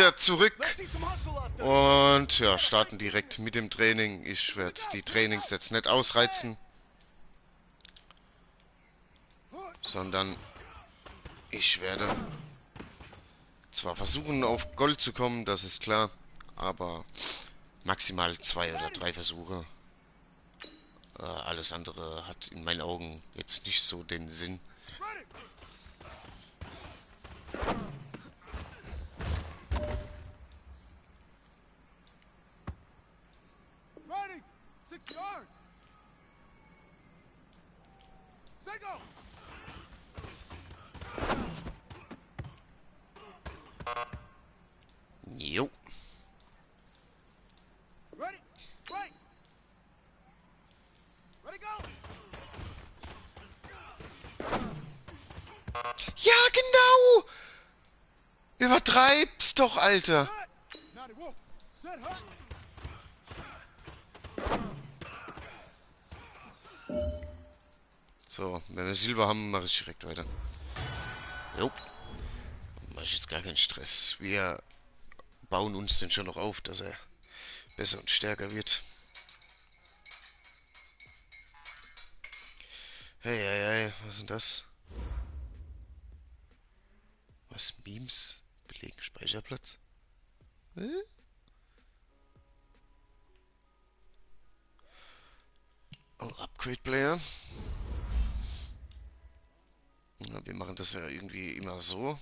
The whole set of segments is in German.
wieder zurück und ja, starten direkt mit dem Training. Ich werde die Trainings jetzt nicht ausreizen, sondern ich werde zwar versuchen auf Gold zu kommen, das ist klar, aber maximal 2 oder 3 Versuche. Alles andere hat in meinen Augen jetzt nicht so den Sinn. Jo. Ja, genau! Übertreib's doch, Alter! So, wenn wir Silber haben, mache ich direkt weiter. Jo. Mache ich jetzt gar keinen Stress. Wir bauen uns den schon noch auf, dass er besser und stärker wird. Hey, hey, hey, was ist denn das? Was? Memes belegen Speicherplatz? Hä? Oh, Upgrade Player. Ja, wir machen das ja irgendwie immer so.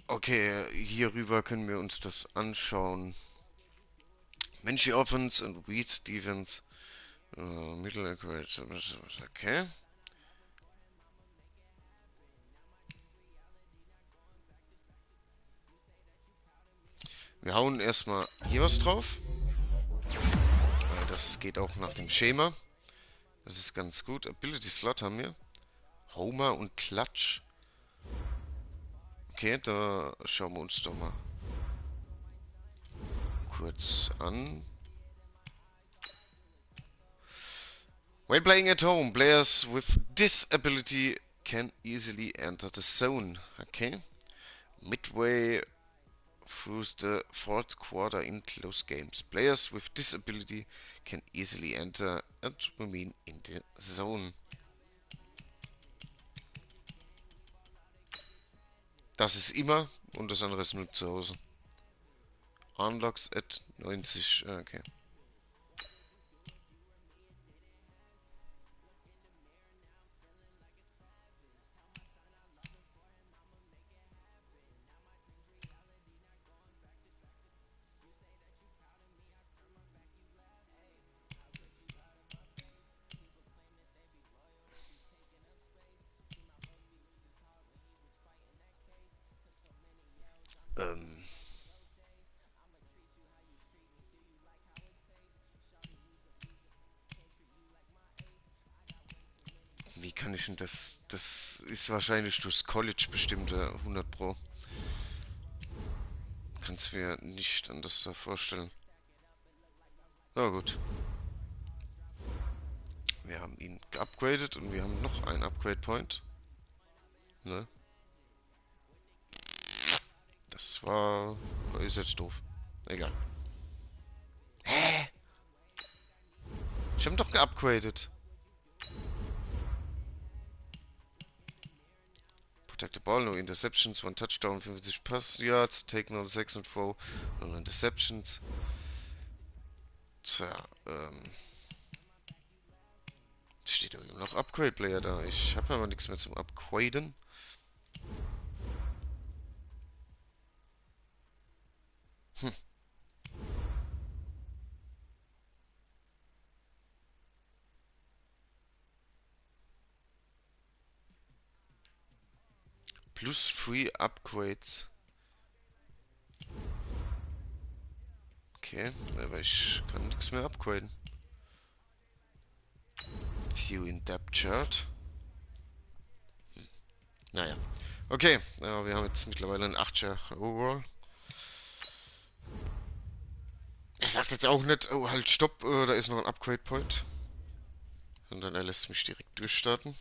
Okay, hierüber können wir uns das anschauen. Menschy Offense und Weed Defense. Middle Accurate. Okay. Wir hauen erstmal hier was drauf. Das geht auch nach dem Schema. Das ist ganz gut. Ability Slot haben wir. Homer und Clutch. Okay, da schauen wir uns doch mal kurz an. When playing at home, players with this ability can easily enter the zone. Okay. Midway through the fourth quarter in close games, players with this ability can easily enter and remain in the zone. Das ist immer und das andere ist nur zu Hause. Unlocks at 90. Okay. Wie kann ich denn das? Das ist wahrscheinlich durchs College bestimmt, 100 Pro. Kann's mir nicht anders da vorstellen. Na gut. Wir haben ihn geupgradet und wir haben noch einen Upgrade Point. Ne? Das war... Oder ist jetzt doof. Egal. Hä? Ich hab ihn doch geupgradet. Protect the ball, no interceptions, 1 touchdown, 50 pass yards, take no 6 and throw, no interceptions. Tja, steht doch immer noch Upgrade Player da. Ich habe aber nichts mehr zum Upgraden. Hm. Plus Free Upgrades. Okay, aber ich kann nichts mehr upgraden. View in Depth Chart. Naja. Okay, ja, wir haben jetzt mittlerweile einen 8er Overall. Er sagt jetzt auch nicht, oh halt, stopp, da ist noch ein Upgrade Point. Sondern er lässt mich direkt durchstarten.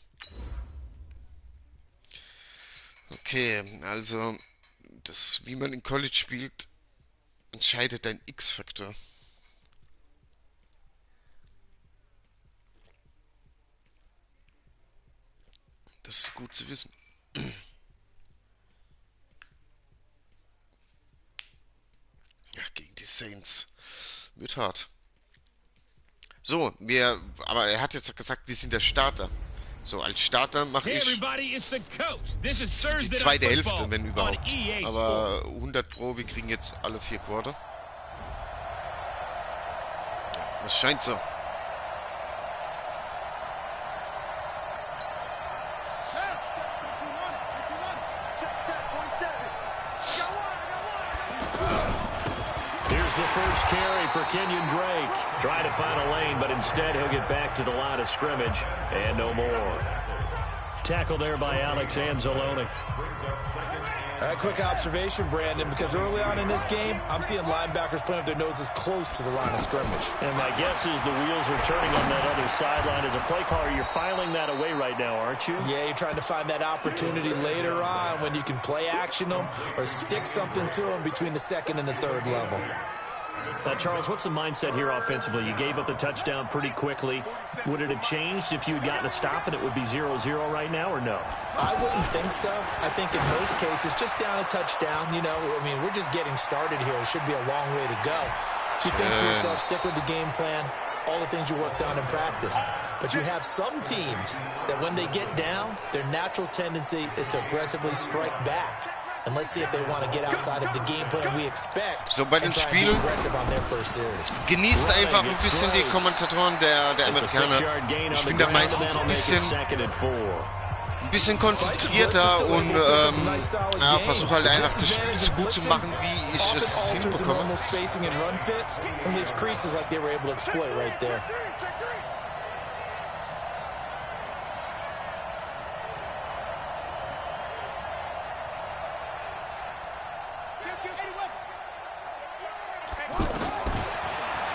Okay, also das, wie man in College spielt, entscheidet dein X-Faktor. Das ist gut zu wissen. Ja, gegen die Saints. Wird hart. So, aber er hat jetzt gesagt, wir sind der Starter. So, als Starter mache ich die zweite Hälfte, wenn überhaupt. Aber 100 Pro, wir kriegen jetzt alle 4 Quarter. Das scheint so. Here's the first carry for Kenyon Drake. Trying to find a lane, but instead he'll get back to the line of scrimmage. And no more. Tackle there by Alex Anzalone. A quick observation, Brandon, because early on in this game, I'm seeing linebackers playing with their noses close to the line of scrimmage. And my guess is the wheels are turning on that other sideline. As a play caller, you're filing that away right now, aren't you? Yeah, you're trying to find that opportunity later on when you can play action them or stick something to them between the second and the third level. Now, Charles, what's the mindset here offensively? You gave up the touchdown pretty quickly. Would it have changed if you had gotten a stop and it would be 0-0 right now, or no? I wouldn't think so. I think in most cases, just down a touchdown, you know, I mean, we're just getting started here. It should be a long way to go. You think to yourself, stick with the game plan, all the things you worked on in practice. But you have some teams that when they get down, their natural tendency is to aggressively strike back. And let's see if they want to get outside of the game plan we expect. So bei den Spielen genießt einfach ein bisschen die Kommentatoren der Amerikaner. Ich bin da meistens ein bisschen konzentrierter und ja, versuche halt einfach das Spiel so gut zu machen, wie ich es hinbekomme.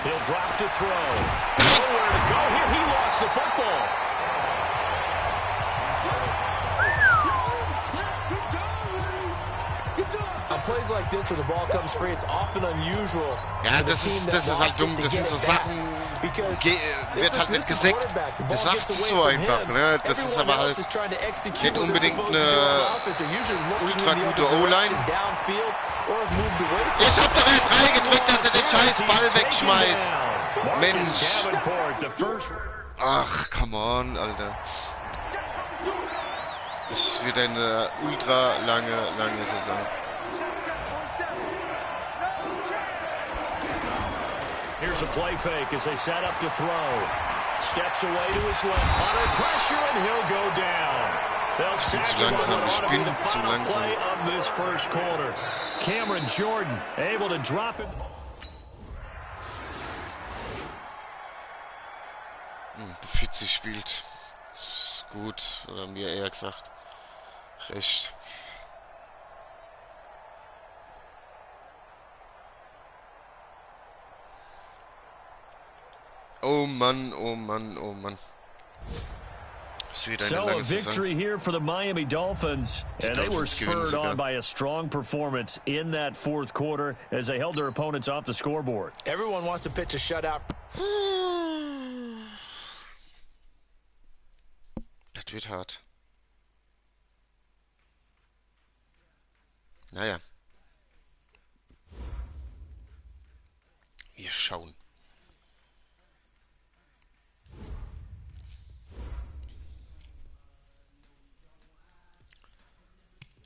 He'll drop to throw. Nowhere to go here. He lost the football. On plays like this where the ball comes free, it's often unusual. Ja, das ist halt dumm. Das sind so Sachen, wird halt nicht gesagt. Das sagt es so einfach, ne? Das ist aber halt nicht unbedingt eine ultra gute O-Line. Ich hab doch L3 gedrückt, dass er den scheiß Ball wegschmeißt. Mensch. Ach, come on, Alter. Das wird eine ultra lange Saison. Here's a play fake as they set up to throw. Steps away to his left. Under pressure, and he'll go down. They'll sack him on the final play of this first quarter. Cameron Jordan able to drop him. Der Fitzi spielt. Ist gut, oder mir eher gesagt. Recht. Oh Mann, oh Mann, oh Mann. So a victory here for the Miami Dolphins, and they were spurred on by a strong performance in that fourth quarter as they held their opponents off the scoreboard. Everyone wants to pitch a shutout. Das wird hart. Naja. Wir schauen.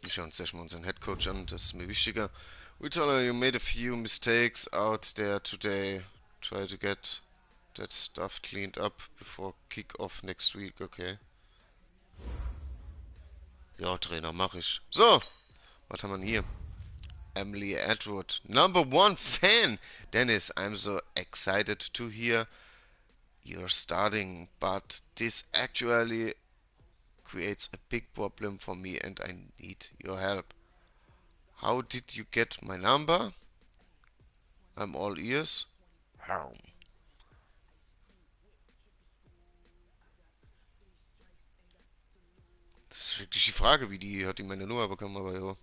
Wir schauen uns erstmal unseren Headcoach an, das ist mir wichtiger. We told you made a few mistakes out there today. Try to get that stuff cleaned up before kick-off next week, okay. Ja, Trainer, mach ich. So, was haben wir hier? Emily Edward, #1 fan. Dennis, I'm so excited to hear you're starting, but this actually creates a big problem for me and I need your help. How did you get my number? I'm all ears. How? Das ist wirklich die Frage, wie die hat die meine Nummer bekommen, aber ja.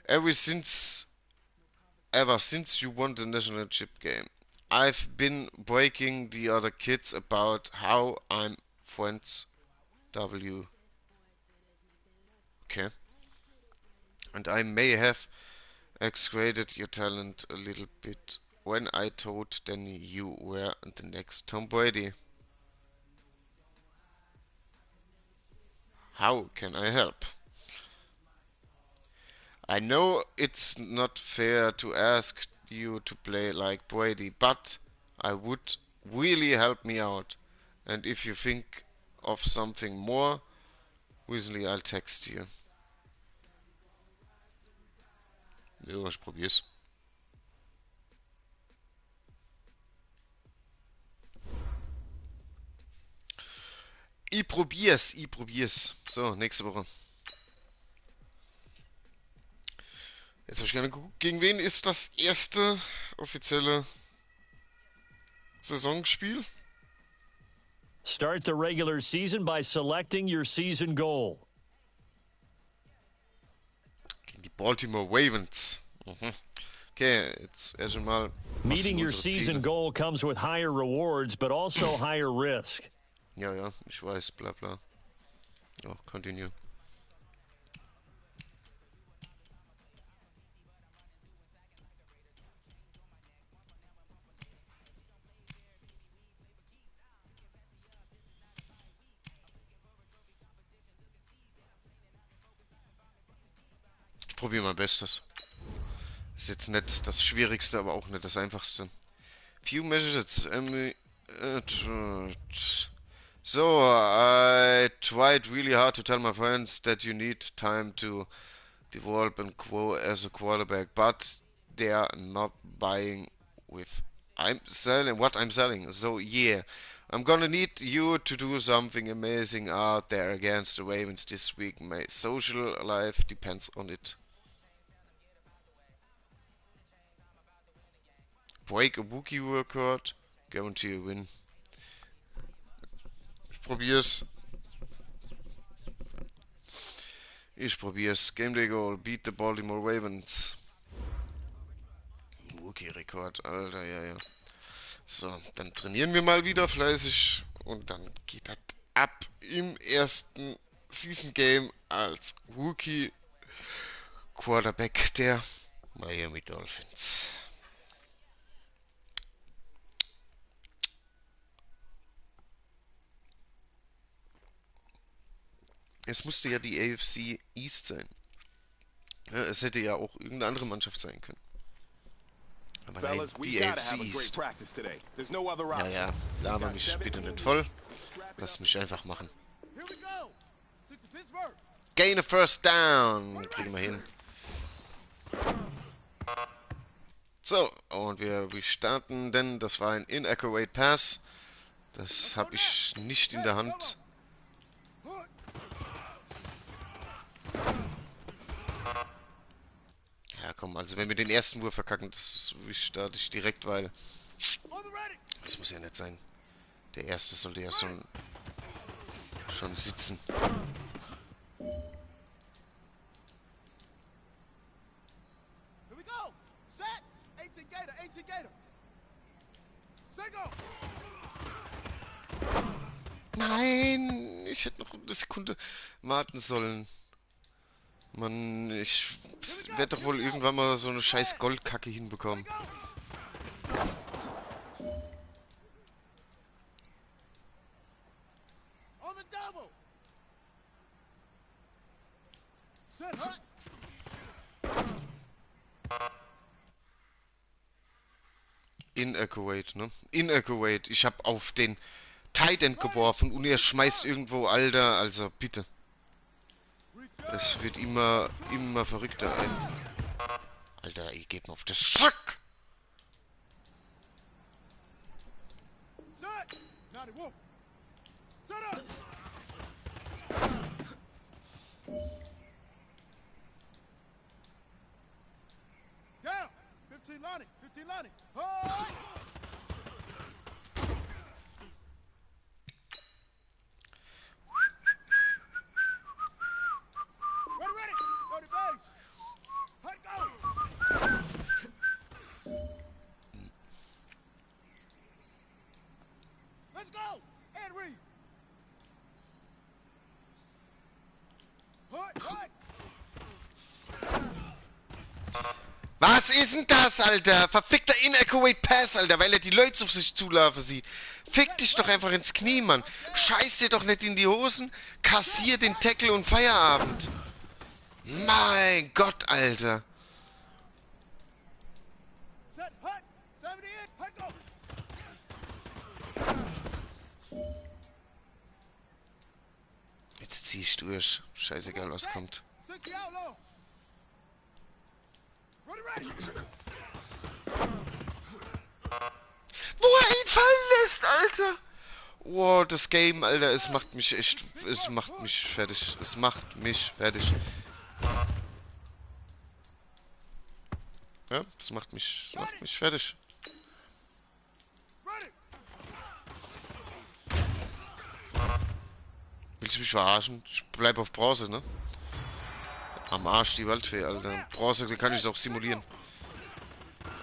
Ever since you won the national chip game, I've been breaking the other kids about how I'm friends W. Okay. And I may have excreted your talent a little bit when I told Danny you were the next Tom Brady. How can I help? I know it's not fair to ask you to play like Brady, but I would really help me out. And if you think of something more, recently I'll text you. Ja, ich probier's. Ich probier's. So, nächste Woche. Jetzt habe ich gerne geguckt, gegen wen ist das erste offizielle Saisonspiel? Start the regular season by selecting your season goal. Gegen die Baltimore Ravens. Okay, jetzt erst einmal. Meeting your season goal comes with higher rewards, but also higher risk. Ja, ich weiß, bla bla. Oh, continue. Ich probiere mein Bestes. Ist jetzt nicht das Schwierigste, aber auch nicht das Einfachste. Few messages. So, I tried really hard to tell my friends that you need time to develop and grow as a quarterback, but they are not buying with what I'm selling. So yeah, I'm gonna need you to do something amazing out there against the Ravens this week. My social life depends on it. Break a Wookiee record, guarantee a win. Ich probier's. Game Day Goal, beat the Baltimore Ravens. Wookiee-Rekord, Alter, ja. So, dann trainieren wir mal wieder fleißig und dann geht das ab im ersten Season Game als Rookie Quarterback der Miami Dolphins. Es musste ja die AFC East sein. Ja, es hätte ja auch irgendeine andere Mannschaft sein können. Aber nein, die AFC East. Ja, laber mich bitte nicht voll. Lass mich einfach machen. Gain a first down. Kriegen wir hin. So, und wir starten, denn das war ein inaccurate Pass. Das habe ich nicht in der Hand. Ja, komm, also wenn wir den ersten Wurf verkacken, das starte ich direkt, weil das muss ja nicht sein. Der erste sollte ja schon sitzen. Nein, ich hätte noch eine Sekunde warten sollen. Mann, ich werde doch wohl irgendwann mal so eine scheiß Goldkacke hinbekommen. Inaccurate, ne? Inaccurate. Ich habe auf den Tight End geworfen und er schmeißt irgendwo, Alter, also bitte. Es wird immer verrückter, ey. Alter, ihr geht mir auf den Sack! Was ist denn das, Alter? Verfickter Inaccurate Pass, Alter, weil er die Leute auf sich zulaufen sieht. Fick dich doch einfach ins Knie, Mann. Scheiß dir doch nicht in die Hosen. Kassier den Tackle und Feierabend. Mein Gott, Alter. Jetzt zieh ich durch. Scheißegal, was kommt. Wo er ihn fallen lässt, Alter! Wow, das Game, Alter, es macht mich echt... Es macht mich fertig. Es macht mich fertig. Ja, das macht mich fertig. Willst du mich verarschen? Ich bleib auf Bronze, ne? Am Arsch die Waldfee, Alter. Bronze, die kann ich auch simulieren.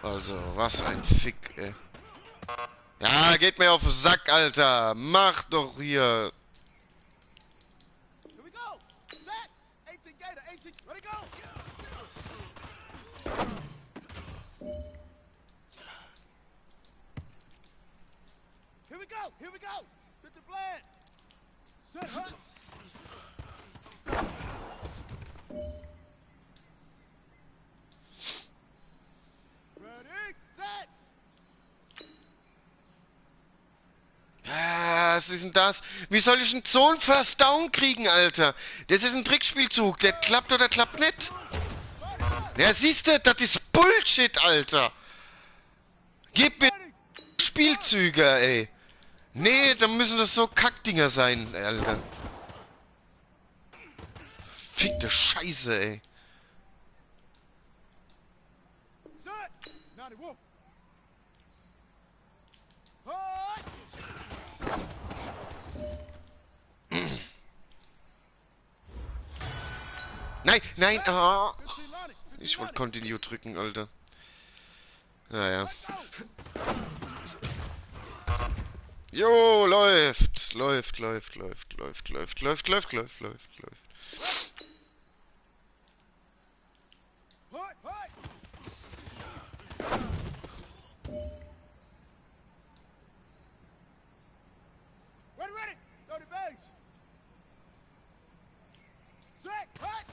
Also, was ein Fick, ey. Ja, geht mir auf den Sack, Alter. Mach doch hier. Here we go. Set the plan. Set hut. Ready, set. Was ist denn das? Wie soll ich einen Zone First Down kriegen, Alter? Das ist ein Trickspielzug. Der klappt oder klappt nicht. Ja, siehst du, das ist Bullshit, Alter. Gib mir Spielzüge, ey. Nee, dann müssen das so Kackdinger sein, Alter. Fickte Scheiße, ey. Nein, nein, ah. Ich wollte Continue drücken, Alter. Naja. Jo, läuft. Läuft. Ready. Go to base. Set. Hut.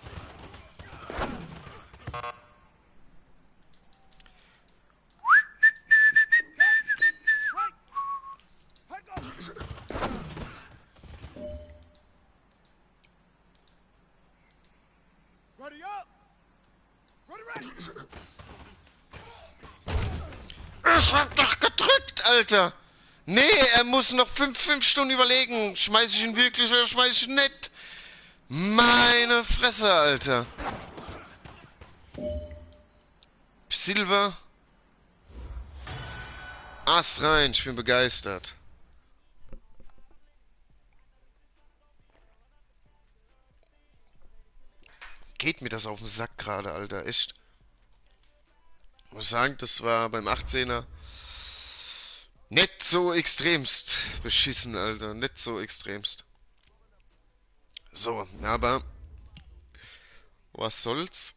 Ready up! Ready! Ich hab doch gedrückt, Alter! Nee, er muss noch 5 Stunden überlegen. Schmeiß ich ihn wirklich oder schmeiß ich ihn nicht? Meine Fresse, Alter. Silber. Ast rein, ich bin begeistert. Geht mir das auf den Sack gerade, Alter, echt. Ich muss sagen, das war beim 18er nicht so extremst beschissen, Alter. Nicht so extremst. So, aber was soll's?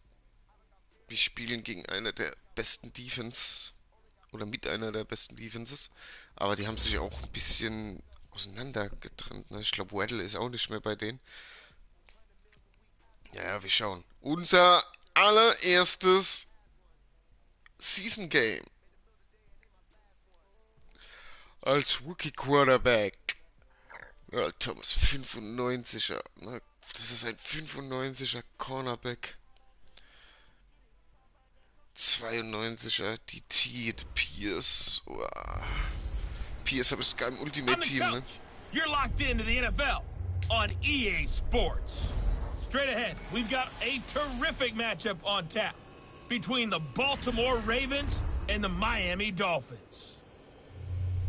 Wir spielen gegen einer der besten Defense oder mit einer der besten Defenses, aber die haben sich auch ein bisschen auseinandergetrennt, ne? Ich glaube, Weddle ist auch nicht mehr bei denen. Ja, wir schauen. Unser allererstes Season Game als Rookie Quarterback. Ja, Thomas, 95er. Ne? Das ist ein 95er Cornerback. 92er DT, Pierce. Wow. Pierce habe ich sogar im Ultimate Team, ne? You're locked into the NFL on EA Sports. Straight ahead, we've got a terrific matchup on tap between the Baltimore Ravens and the Miami Dolphins.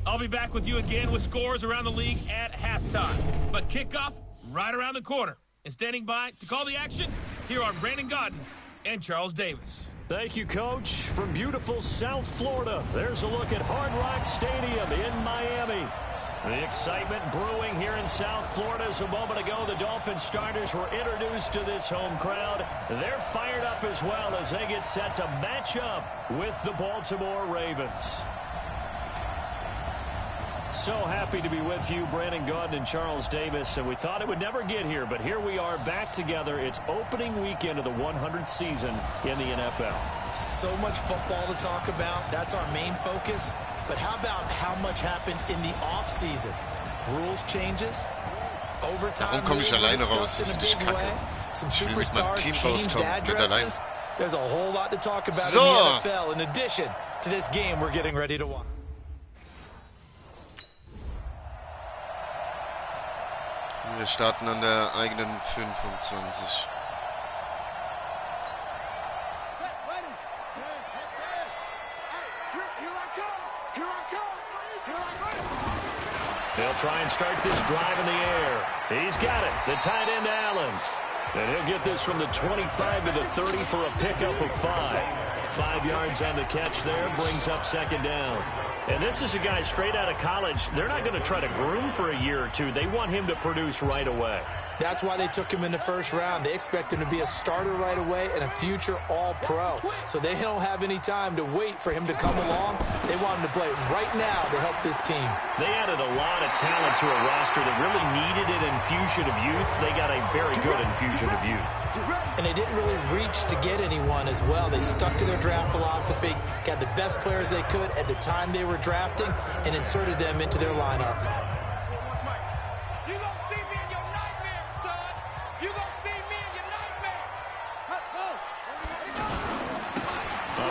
I'll be back with you again with scores around the league at halftime. But kickoff right around the corner. And standing by to call the action, here are Brandon Godden and Charles Davis. Thank you, Coach. From beautiful South Florida, there's a look at Hard Rock Stadium in Miami. The excitement brewing here in South Florida. As a moment ago, the Dolphins starters were introduced to this home crowd. They're fired up as well as they get set to match up with the Baltimore Ravens. So happy to be with you, Brandon Gaudin and Charles Davis. And we thought it would never get here, but here we are back together. It's opening weekend of the 100th season in the NFL. So much football to talk about. That's our main focus. But how about how much happened in the offseason? Rules changes, overtime. Warum komme ich alleine raus? Das ist nicht kacke. Some Ich will mit meinem superstars Team changed rauskommen, nicht allein. addresses. There's a whole lot to talk about So. in the NFL. In addition to this game we're getting ready to watch. Wir starten an der eigenen 25. They'll try and start this drive in the air. He's got it. The tight end, Allen. And he'll get this from the 25 to the 30 for a pickup of 5. 5 yards on the catch there, brings up second down. And this is a guy straight out of college. They're not going to try to groom for a year or two. They want him to produce right away. That's why they took him in the first round. They expect him to be a starter right away and a future all-pro. So they don't have any time to wait for him to come along. They want him to play right now to help this team. They added a lot of talent to a roster that really needed an infusion of youth. They got a very good infusion of youth. And they didn't really reach to get anyone as well. They stuck to their draft philosophy, got the best players they could at the time they were drafting, and inserted them into their lineup.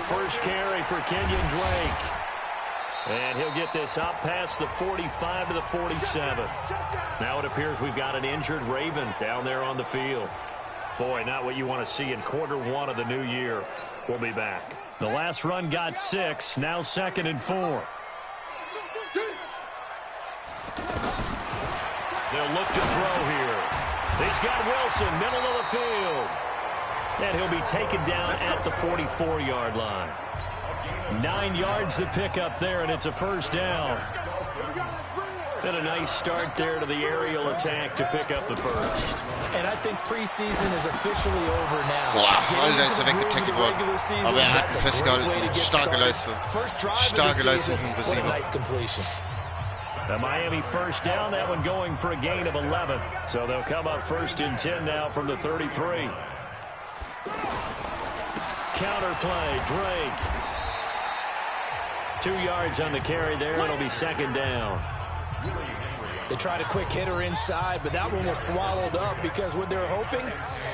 First carry for Kenyon Drake. And he'll get this up past the 45 to the 47. Now it appears we've got an injured Raven down there on the field. Boy, not what you want to see in quarter one of the new year. We'll be back. The last run got 6, now 2nd and 4. They'll look to throw here. He's got Wilson, middle of the field. And he'll be taken down at the 44-yard line. 9 yards to pick up there, and it's a first down. And a nice start there to the aerial attack to pick up the first. And I think preseason is officially over now. Boah, Alter, ist weggetackelt worden. Aber hat ihn festgehalten. Starke Leistung. Starke Leistung vom Receiver. The Miami first down, that one going for a gain of 11. So they'll come up 1st and 10 now from the 33. Counter play, Drake. 2 yards on the carry there. It'll be 2nd down. They tried a quick hitter inside, but that one was swallowed up because what they're hoping,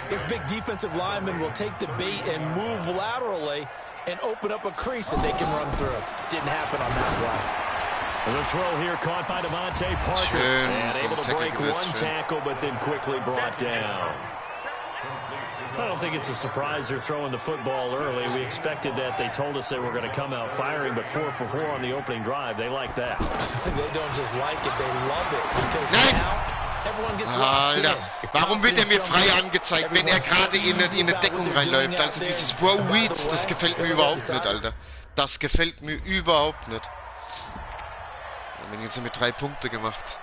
this big defensive lineman will take the bait and move laterally and open up a crease that they can run through. Didn't happen on that play. The throw here caught by Devontae Parker. And able to break one tackle, but then quickly brought down. I don't think it's a surprise they're throwing the football early. We expected that. They told us they were going to come out firing, but 4 for 4 on the opening drive. They like that. They don't just like it, they love it. Because now everyone gets locked in. Warum wird er mir frei angezeigt, wenn er gerade in eine Deckung reinläuft? Also dieses Wow-Weeds, das gefällt mir überhaupt nicht, Alter. Das gefällt mir überhaupt nicht. Wir haben jetzt mit 3 Punkte gemacht.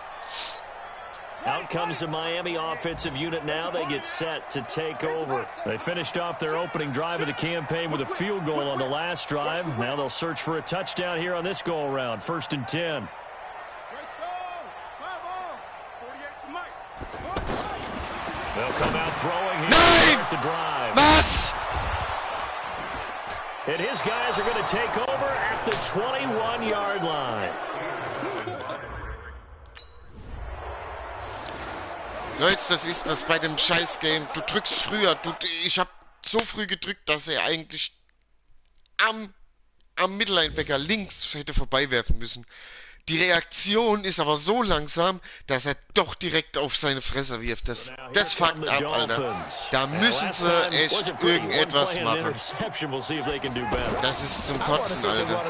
Out comes the Miami offensive unit now. They get set to take over. They finished off their opening drive of the campaign with a field goal on the last drive. Now they'll search for a touchdown here on this go-around. 1st and 10. They'll come out throwing here to start the drive. Was? And his guys are going to take over at the 21-yard line. Leute, das ist das bei dem Scheiß-Game. Du drückst früher. Ich habe so früh gedrückt, dass er eigentlich am Mittellinebacker links hätte vorbeiwerfen müssen. Die Reaktion ist aber so langsam, dass er doch direkt auf seine Fresse wirft. Das fuckt ab, Alter. Da müssen sie echt irgendetwas machen. Das ist zum Kotzen, Alter.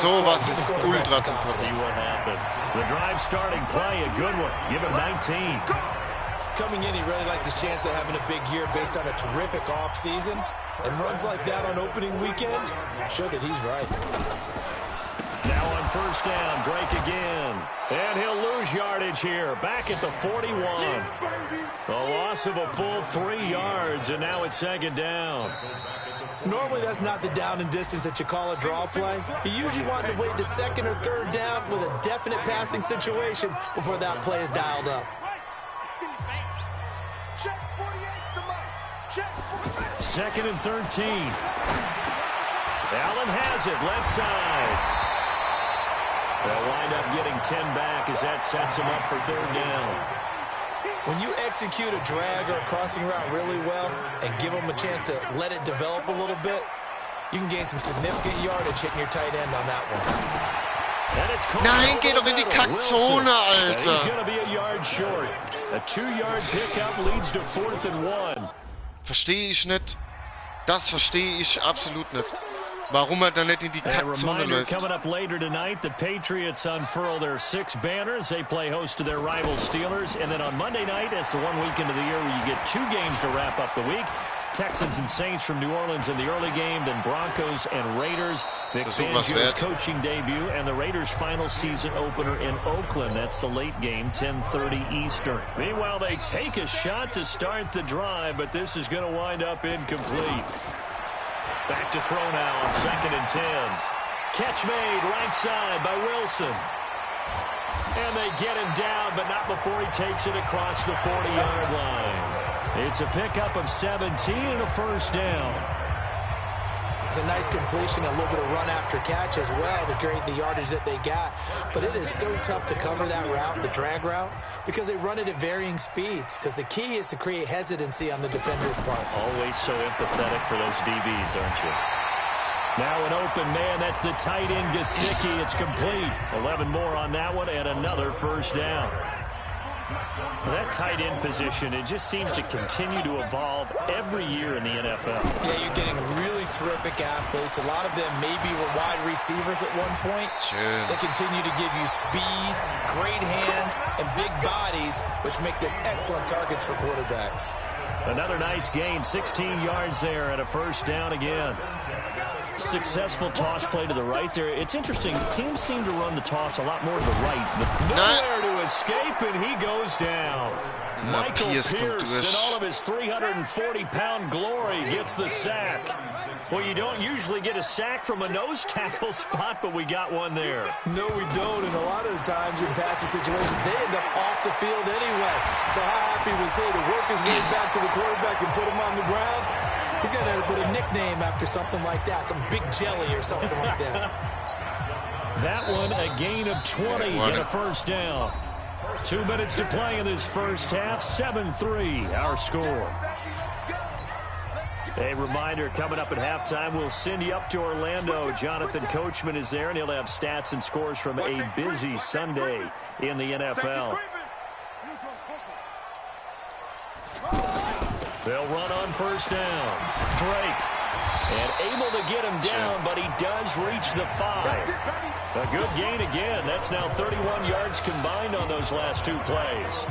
Sowas ist ultra zum Kotzen. Coming in, he really liked his chance of having a big year based on a terrific offseason. And runs like that on opening weekend show that he's right. Now on first down, Drake again. And he'll lose yardage here. Back at the 41. A loss of a full 3 yards, and now it's second down. Normally, that's not the down and distance that you call a draw play. You usually want to wait to second or third down with a definite passing situation before that play is dialed up. Second and 13. Allen has it, left side. They'll wind up getting 10 back as that sets him up for third down. When you execute a drag or a crossing route really well and give them a chance to let it develop a little bit, you can gain some significant yardage hitting your tight end on that one. And it's Nein, geh doch in die Kackzone, Alter. He's going to be a yard short. A 2-yard pickup leads to 4th and 1. Verstehe ich nicht. Das verstehe ich absolut nicht. Warum er da nicht in die Kackzone läuft. Coming up later tonight, the Patriots unfurl their 6 banners. They play host to their rival Steelers. And then on Monday night, it's the one weekend of the year where you get 2 games to wrap up the week. Texans and Saints from New Orleans in the early game, then Broncos and Raiders. Vic Fangio's coaching debut and the Raiders' final season opener in Oakland. That's the late game, 10:30 Eastern. Meanwhile, they take a shot to start the drive, but this is going to wind up incomplete. Back to throw now on 2nd and 10. Catch made right side by Wilson. And they get him down, but not before he takes it across the 40-yard line. It's a pickup of 17 and a first down. It's a nice completion, a little bit of run after catch as well to create the yardage that they got. But it is so tough to cover that route, the drag route, because they run it at varying speeds. Because the key is to create hesitancy on the defender's part. Always so empathetic for those DBs, aren't you? Now an open man, that's the tight end Gesicki. It's complete. 11 more on that one and another first down. That tight end position, it just seems to continue to evolve every year in the NFL. Yeah, you're getting really terrific athletes. A lot of them maybe were wide receivers at one point. Sure. They continue to give you speed, great hands, and big bodies, which make them excellent targets for quarterbacks. Another nice gain, 16 yards there and a first down again. Successful toss play to the right there. It's interesting. Teams seem to run the toss a lot more to the right. But nowhere to escape, and he goes down. Michael Pierce in all of his 340-pound glory gets the sack. Well, you don't usually get a sack from a nose tackle spot, but we got one there. No, we don't. And a lot of the times in passing situations, they end up off the field anyway. So how happy was he to work his way back to the quarterback and put him on the ground? He's going to put a nickname after something like that, some big jelly or something like that. That one, a gain of 20 and a first down. 2 minutes to play in this first half, 7-3 our score. A reminder, coming up at halftime, we'll send you up to Orlando. Jonathan Coachman is there, and he'll have stats and scores from a busy Sunday in the NFL. They'll run on first down. Drake. And able to get him down, but he does reach the 5. A good gain again. That's now 31 yards combined on those last 2 plays.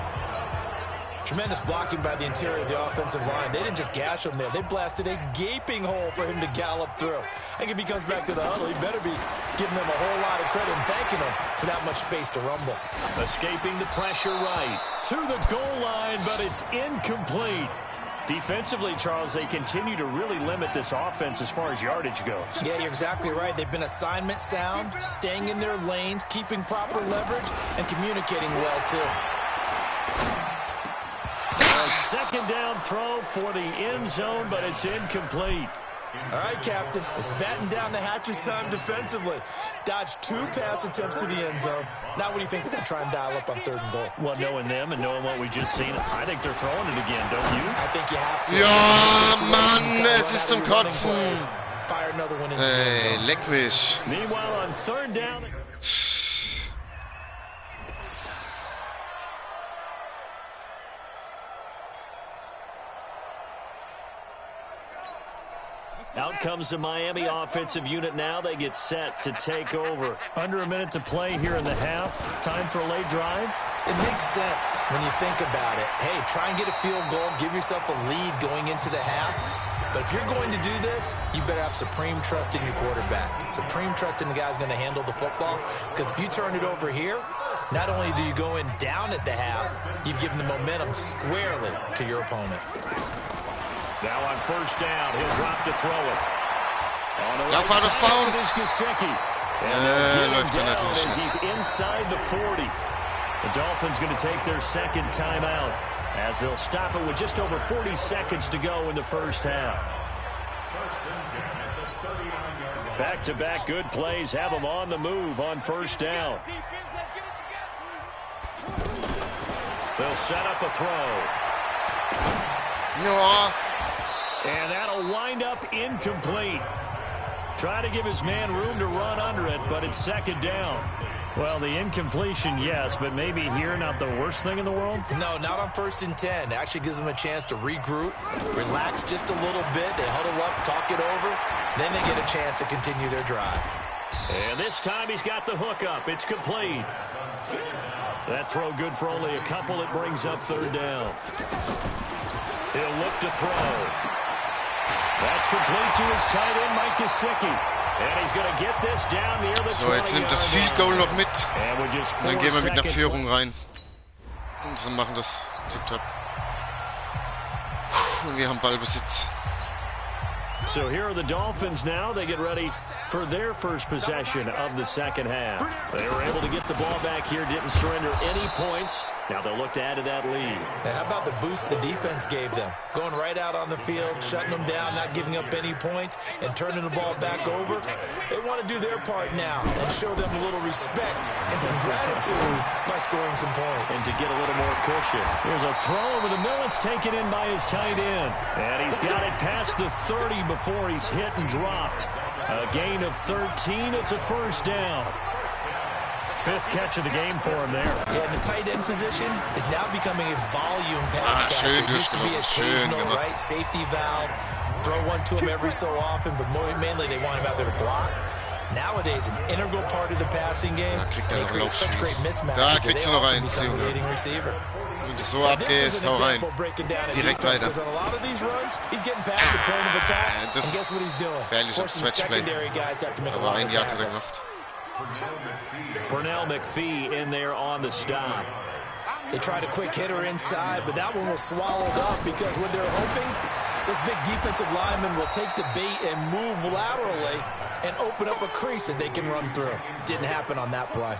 Tremendous blocking by the interior of the offensive line. They didn't just gash him there. They blasted a gaping hole for him to gallop through. I think if he comes back to the huddle, he better be giving them a whole lot of credit and thanking them for that much space to rumble. Escaping the pressure right to the goal line, but it's incomplete. Defensively, Charles, they continue to really limit this offense as far as yardage goes. Yeah, you're exactly right. They've been assignment sound, staying in their lanes, keeping proper leverage, and communicating well, too. A second down throw for the end zone, but it's incomplete. All right, Captain. It's batten down the hatches time defensively. Dodged 2 pass attempts to the end zone. Now what do you think they're going to try and dial up on 3rd and goal? Well, knowing them and knowing what we just seen, I think they're throwing it again, don't you? I think you have to. Ja, Mann, es ist zum Kotzen. Fire another one into the end zone. Leck mich. Meanwhile, on 3rd down... Out comes the Miami offensive unit now. They get set to take over. Under a minute to play here in the half. Time for a late drive. It makes sense when you think about it. Hey, try and get a field goal. Give yourself a lead going into the half. But if you're going to do this, you better have supreme trust in your quarterback. Supreme trust in the guy who's going to handle the football. Because if you turn it over here, not only do you go in down at the half, you've given the momentum squarely to your opponent. Now on first down, he'll drop to throw it. On the Lauf out of bounds. Läuft down as he's inside the 40. The Dolphins going to take their second timeout as they'll stop it with just over 40 seconds to go in the first half. Back-to-back good plays have them on the move on first down. They'll set up a throw. No. And that'll wind up incomplete. Try to give his man room to run under it, but it's second down. Well, the incompletion, yes, but maybe here not the worst thing in the world? No, not on 1st and 10. It actually gives them a chance to regroup, relax just a little bit. They huddle up, talk it over. Then they get a chance to continue their drive. And this time he's got the hook up. It's complete. That throw good for only a couple. It brings up third down. He'll look to throw. That's complete to his tight end, Mike Gesicki. And he's going to get this down near the 20-yard line. So, jetzt nimmt das Field Goal noch mit. And we're just Und dann gehen wir mit einer Führung rein. Und dann machen das tipptopp. Und wir haben Ballbesitz. So here are the Dolphins now. They get ready for their first possession of the second half. They were able to get the ball back here, didn't surrender any points. Now they'll look to add to that lead. How about the boost the defense gave them? Going right out on the field, shutting them down, not giving up any points, and turning the ball back over. They want to do their part now and show them a little respect and some gratitude by scoring some points. And to get a little more cushion. Here's a throw over the middle. It's taken in by his tight end. And he's got it past the 30 before he's hit and dropped. A gain of 13. It's a first down. 5th catch of the game for him there. Yeah, and the tight end position is now becoming a volume pass catcher. It used to be occasional, right? Safety valve. Throw one to him every so often, but mainly they want him out there to block. Nowadays, an integral part of the passing game. They create such great mismatches that they often become the leading receiver. Wenn du so abgehst, hau rein. Direkt weiter. On a lot of these runs, he's getting past the point of attack. And guess what he's doing? Forcing the secondary guys to have to make a lot of tackles. Pernell McPhee in there on the stop. They tried a quick hitter inside, but that one was swallowed up because when they're hoping, this big defensive lineman will take the bait and move laterally and open up a crease that they can run through. Didn't happen on that play.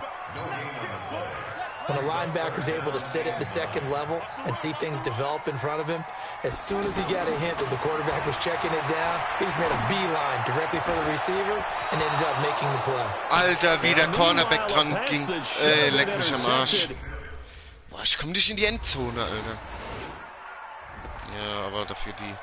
When a linebacker's able to sit at the second level and see things develop in front of him, as soon as he got a hint that the quarterback was checking it down, he just made a beeline directly for the receiver and ended up making the play. Alter, wie der Cornerback dran ging. Leck mich am Arsch. Boah, ich komm nicht in die Endzone, Alter. Ja, aber dafür die.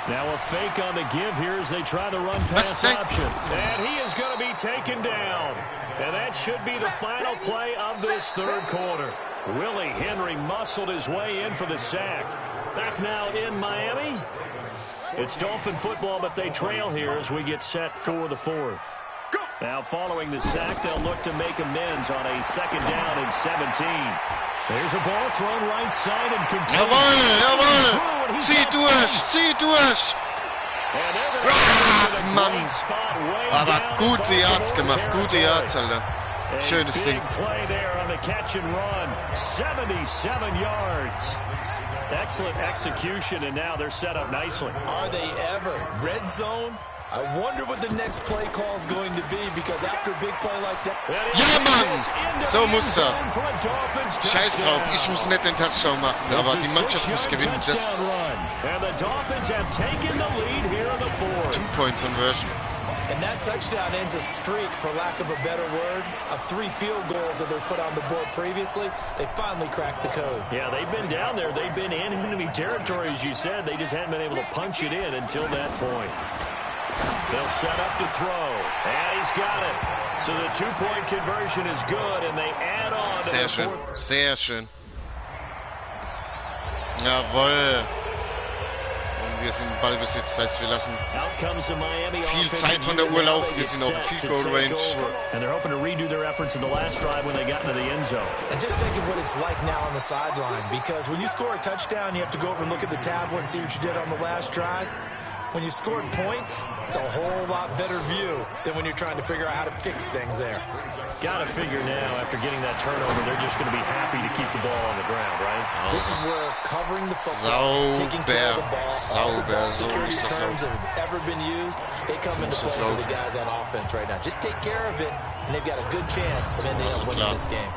Now a fake on the give here as they try the run pass option. And he is going to be taken down. And that should be the final play of this third quarter. Willie Henry muscled his way in for the sack. Back now in Miami. It's Dolphin football, but they trail here as we get set for the fourth. Now following the sack, they'll look to make amends on a second down and 17. There's a ball thrown right side and complete. Jawohl, jawohl! Zieh durch! Ach, Mann! Aber gute Yards gemacht, gute Yards, Alter. Schönes Ding. Play there on the catch and run. 77 yards. Excellent execution, and now they're set up nicely. Are they ever? Red zone? I wonder what the next play call is going to be, because after a big play like that... Ja, Mann! So muss das. Scheiß drauf, ich muss nicht den Touchdown machen, aber die Mannschaft muss gewinnen. Das... Two-point conversion. And that touchdown ends a streak, for lack of a better word, of 3 field goals that they put on the board previously. They finally cracked the code. Yeah, they've been down there. They've been in enemy territory, as you said. They just hadn't been able to punch it in until that point. They'll set up to throw, and he's got it. So the 2-point conversion is good, and they add on to the fourth. Sehr schön. Jawohl. wir sind im Ballbesitz. Das heißt, wir lassen viel Zeit von der Uhr laufen. Wir sind auch in Field Goal Range. And they're hoping to redo their efforts in the last drive when they got into the end zone. And just think of what it's like now on the sideline, because when you score a touchdown, you have to go over and look at the tablet and see what you did on the last drive. When you scored points, it's a whole lot better view than when you're trying to figure out how to fix things there. Got to figure now, after getting that turnover, they're just going to be happy to keep the ball on the ground, right? This is where covering the football, taking care of the ball, all the ball security terms that have ever been used, they come into play for the guys on offense right now. Just take care of it, and they've got a good chance of ending up winning this game.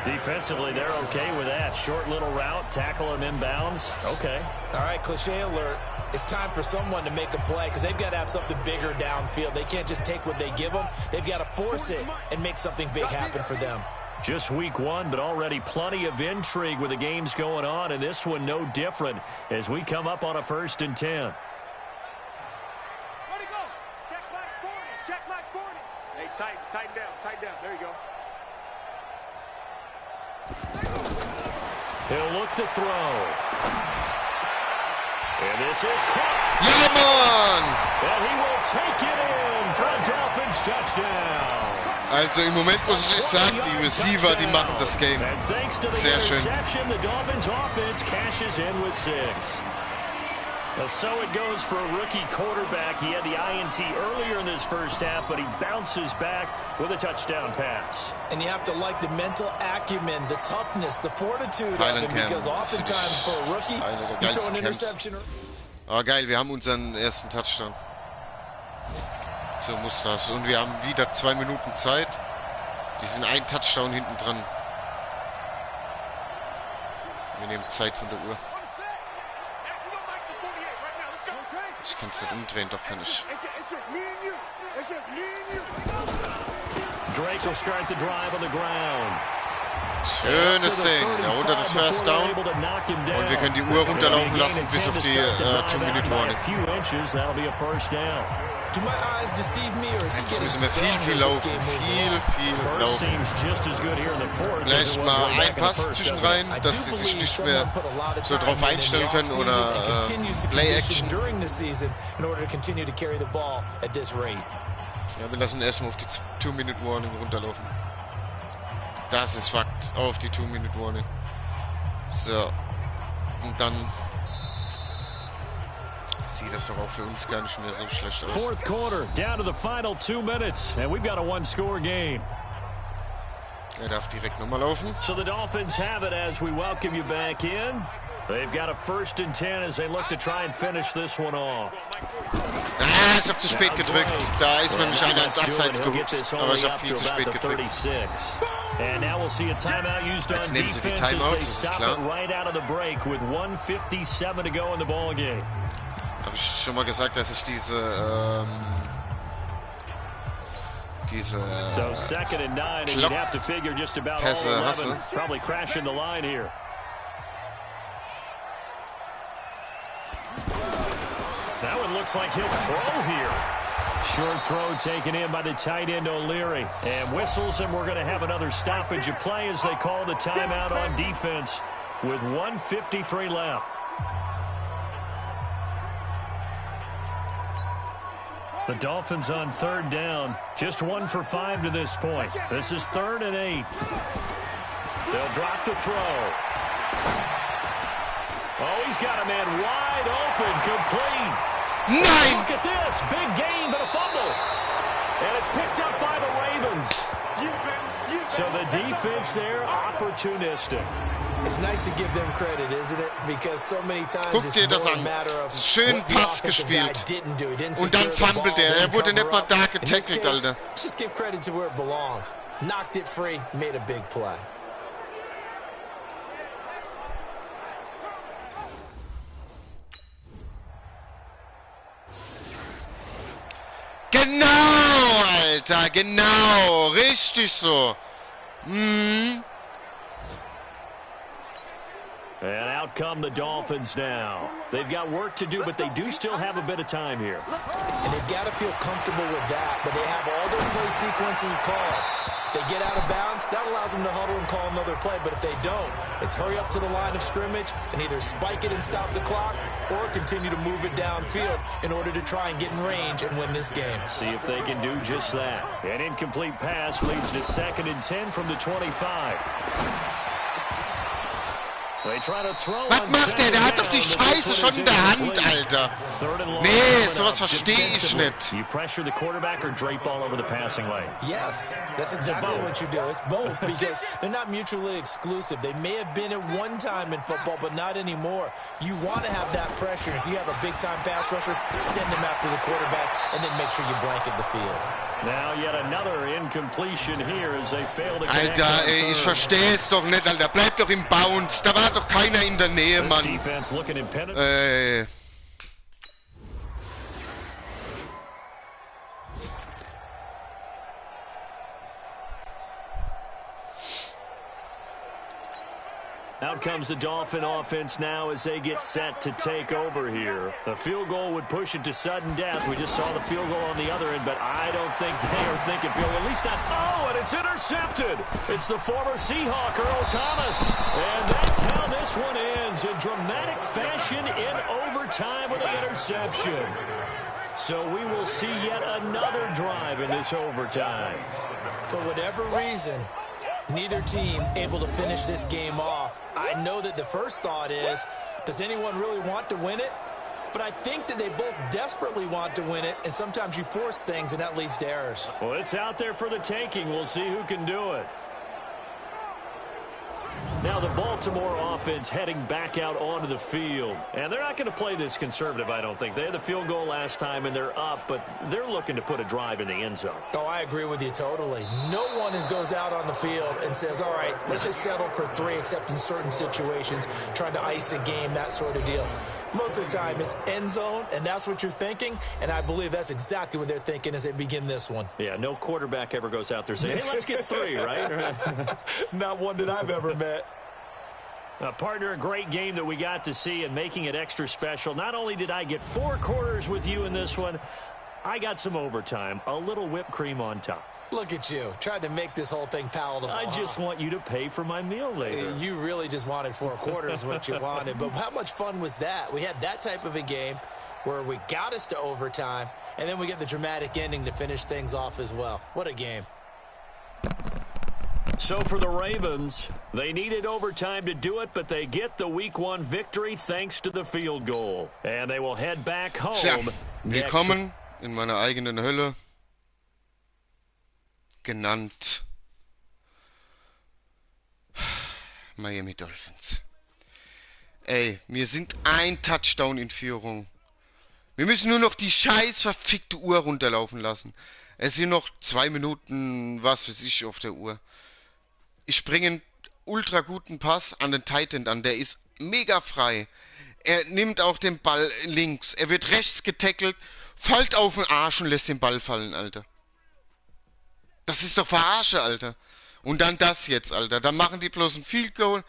Defensively, they're okay with that. Short little route, tackle him inbounds. Okay. All right, cliche alert. It's time for someone to make a play because they've got to have something bigger downfield. They can't just take what they give them. They've got to force it and make something big happen for them. Just week one, but already plenty of intrigue with the games going on, and this one no different as we come up on a 1st and 10. Where'd he go? Check back 40. Check back 40. Hey, tighten down. Tighten down. There you go. He'll look to throw. And this is caught. Ja, Mann! And he will take it in for a Dolphins touchdown. Also im Moment muss ich sagen, die Receiver, die machen das Game. Sehr schön. The Dolphins offense cashes in with 6. So it goes for a rookie quarterback. He had the INT earlier in this first half, but he bounces back with a touchdown pass. And you have to like the mental acumen, the toughness, the fortitude of him, because oftentimes for a rookie, you throw an interception. Ah, geil, wir haben unseren ersten Touchdown. So muss das. Und wir haben wieder 2 Minuten Zeit. Die sind ein Touchdown hinten dran. Wir nehmen Zeit von der Uhr. Ich kann es nicht umdrehen, doch kann ich. Drake will start the drive on the ground. Schönes Ding. Ja, unter das First Down. Und wir können die Uhr runterlaufen lassen bis auf die 2-Minute-Warning. Jetzt müssen wir viel laufen. Viel laufen. Vielleicht mal ein Pass zwischenrein, dass sie sich nicht mehr so drauf einstellen können oder Play-Action. Ja, wir lassen erstmal auf die 2-Minute-Warning runterlaufen. Das ist Fakt. Auf die 2-Minute-Warning. So. Und dann sieht das doch auch für uns gar nicht mehr so schlecht aus. Fourth quarter, down to the final 2 minutes, and we've got a 1-score game. Er darf direkt nochmal laufen. So the Dolphins have it as we welcome you back in. They've got a 1st and 10 as they look to try and finish this one off. Ah, ich habe zu spät gedrückt. Da ist nämlich einer ins Abseits gehupst. Aber ich habe viel zu spät gedrückt. And now we'll see a timeout used on defense as they stop it right out of the break with 1:57 to go in the ball game. Habe ich schon mal gesagt, dass ich diese so 2nd and 9, and you'd have to figure just about all 11 probably crashing the line here. That one looks like he'll throw here. Short throw taken in by the tight end O'Leary. And whistles, and we're going to have another stoppage of play as they call the timeout on defense with 1:53 left. The Dolphins on 3rd down. Just 1 for 5 to this point. This is 3rd and 8. They'll drop the throw. Oh, he's got a man wide open, complete. Nein! Look at this, big gain, but a fumble. And it's picked up by the Ravens. So the defense there, opportunistic. It's nice to give them credit, isn't it? Because so many times Guck dir das an. Schön Pass gespielt. Und dann fummelt er. Er wurde nicht mal da getackelt, Alter. Let's just give credit to where it belongs. Knocked it free, made a big play. Genau, Alter, genau, richtig so. Mhm. And out come the Dolphins now. They've got work to do, but they do still have a bit of time here. And they've got to feel comfortable with that, but they have all their play sequences called. If they get out of bounds, that allows them to huddle and call another play. But if they don't, it's hurry up to the line of scrimmage and either spike it and stop the clock or continue to move it downfield in order to try and get in range and win this game. See if they can do just that. An incomplete pass leads to 2nd and 10 from the 25. They try to throw. Was macht der? Der hat doch die Scheiße schon in der Hand, Alter. Nee, sowas verstehe ich nicht. You pressure the quarterback or drape all over the passing lane? Yes, that's exactly what you do. It's both because they're not mutually exclusive. They may have been at one time in football, but not anymore. You want to have that pressure. If you have a big-time pass rusher, send him after the quarterback and then make sure you blanket the field. Now yet another incompletion here as they fail to connect. Alter, ey, ich verstehe es doch nicht, Alter. Bleib doch im Bounce. Da war doch keiner in der Nähe, Mann. Out comes the Dolphin offense now as they get set to take over here. The field goal would push it to sudden death. We just saw the field goal on the other end, but I don't think they are thinking field goal. At least not. Oh, and it's intercepted. It's the former Seahawk, Earl Thomas. And that's how this one ends in dramatic fashion in overtime with an interception. So we will see yet another drive in this overtime. For whatever reason, neither team able to finish this game off. I know that the first thought is, does anyone really want to win it? But I think that they both desperately want to win it, and sometimes you force things, and that leads to errors. Well, it's out there for the taking. We'll see who can do it. Now the Baltimore offense heading back out onto the field. And they're not going to play this conservative, I don't think. They had the field goal last time, and they're up, but they're looking to put a drive in the end zone. Oh, I agree with you totally. No one goes out on the field and says, all right, let's just settle for 3, except in certain situations, trying to ice a game, that sort of deal. Most of the time, it's end zone, and that's what you're thinking, and I believe that's exactly what they're thinking as they begin this one. Yeah, no quarterback ever goes out there saying, hey, let's get 3, right? Not one that I've ever met. Partner, a great game that we got to see and making it extra special. Not only did I get 4 quarters with you in this one, I got some overtime, a little whipped cream on top. Look at you, trying to make this whole thing palatable. I just want you to pay for my meal later. You really just wanted 4 quarters what you wanted, but how much fun was that? We had that type of a game where we got us to overtime, and then we get the dramatic ending to finish things off as well. What a game. So for the Ravens, they needed overtime to do it, but they get the Week 1 victory thanks to the field goal. And they will head back home. Tja, willkommen in meiner eigenen Hölle. Genannt Miami Dolphins. Ey, wir sind ein Touchdown in Führung. Wir müssen nur noch die scheiß verfickte Uhr runterlaufen lassen. Es sind noch 2 Minuten, was weiß ich, auf der Uhr. Ich bringe einen ultra guten Pass an den Tight End an. Der ist mega frei. Er nimmt auch den Ball links. Er wird rechts getackelt, fällt auf den Arsch und lässt den Ball fallen, Alter. Das ist doch Verarsche, Alter. Und dann das jetzt, Alter. Dann machen die bloß ein Field Goal.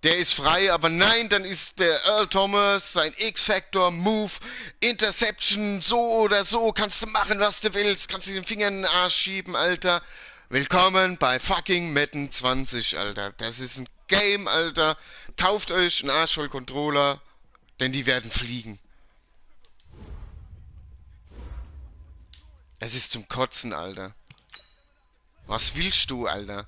Der ist frei, aber nein, dann ist der Earl Thomas, sein X-Factor, Move, Interception, so oder so. Kannst du machen, was du willst. Kannst du den Finger in den Arsch schieben, Alter. Willkommen bei fucking Madden 20, Alter. Das ist ein Game, Alter. Kauft euch einen Arsch voll Controller, denn die werden fliegen. Es ist zum Kotzen, Alter. Was willst du, Alter?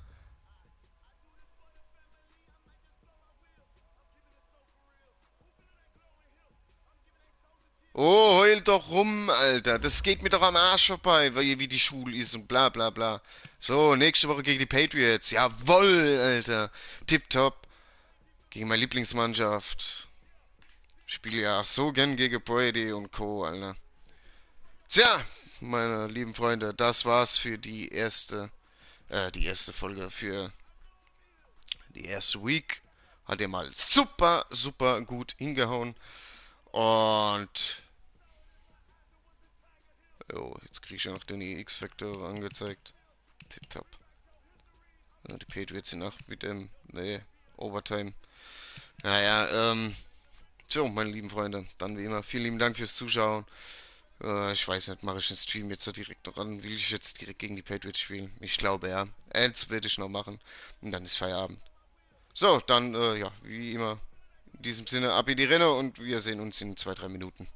Oh, heul doch rum, Alter. Das geht mir doch am Arsch vorbei, wie die Schule ist und bla bla bla. So, nächste Woche gegen die Patriots. Jawoll, Alter. Tipptopp. Gegen meine Lieblingsmannschaft. Spiele ja auch so gern gegen Brady und Co., Alter. Tja, meine lieben Freunde, das war's für die erste Folge, für die erste Week. Hat ihr mal super, super gut hingehauen. Und jo, jetzt kriege ich ja noch den X-Factor angezeigt. Tipptopp. Ja, die Patriots sind auch mit dem Overtime. Naja, so, meine lieben Freunde, dann wie immer, vielen lieben Dank fürs Zuschauen. Ich weiß nicht, mache ich den Stream jetzt da direkt noch an? Will ich jetzt direkt gegen die Patriots spielen? Ich glaube ja. Eins werde ich noch machen. Und dann ist Feierabend. So, dann, ja, wie immer. In diesem Sinne, ab in die Renne und wir sehen uns in 2, 3 Minuten.